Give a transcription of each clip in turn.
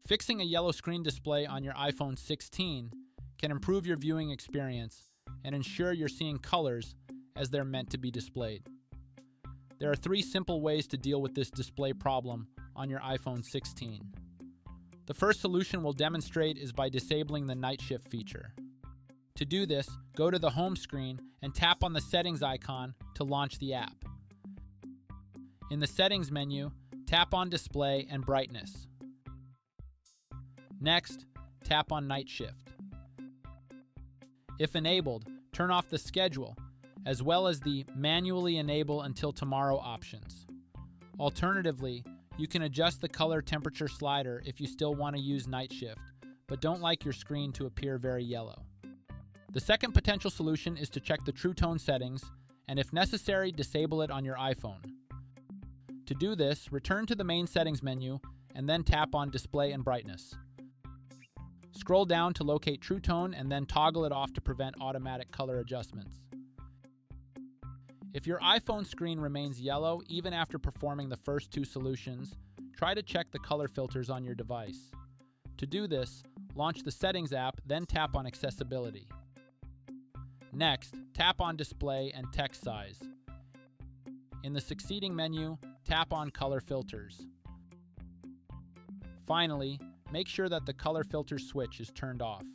Fixing a yellow screen display on your iPhone 16 can improve your viewing experience and ensure you're seeing colors as they're meant to be displayed. There are 3 simple ways to deal with this display problem on your iPhone 16. The first solution we'll demonstrate is by disabling the night shift feature. To do this, go to the home screen and tap on the settings icon to launch the app. In the settings menu, tap on display and brightness. Next, tap on night shift. If enabled, turn off the schedule, as well as the manually enable until tomorrow options. Alternatively, you can adjust the color temperature slider if you still want to use night shift, but don't like your screen to appear very yellow. The second potential solution is to check the True Tone settings, and if necessary, disable it on your iPhone. To do this, return to the main settings menu and then tap on display and brightness. Scroll down to locate True Tone and then toggle it off to prevent automatic color adjustments. If your iPhone screen remains yellow even after performing the first 2 solutions, try to check the color filters on your device. To do this, launch the Settings app, then tap on Accessibility. Next, tap on Display and Text Size. In the succeeding menu, tap on Color Filters. Finally, make sure that the color filter switch is turned off.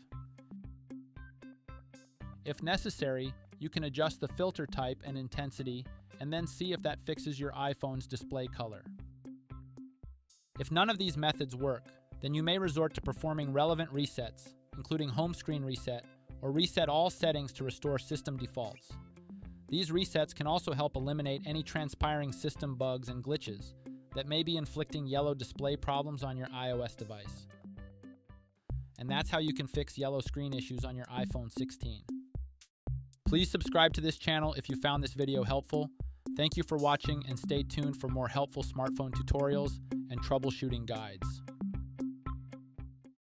If necessary, you can adjust the filter type and intensity and then see if that fixes your iPhone's display color. If none of these methods work, then you may resort to performing relevant resets, including home screen reset, or reset all settings to restore system defaults. These resets can also help eliminate any transpiring system bugs and glitches that may be inflicting yellow display problems on your iOS device. And that's how you can fix yellow screen issues on your iPhone 16. Please subscribe to this channel if you found this video helpful. Thank you for watching and stay tuned for more helpful smartphone tutorials and troubleshooting guides.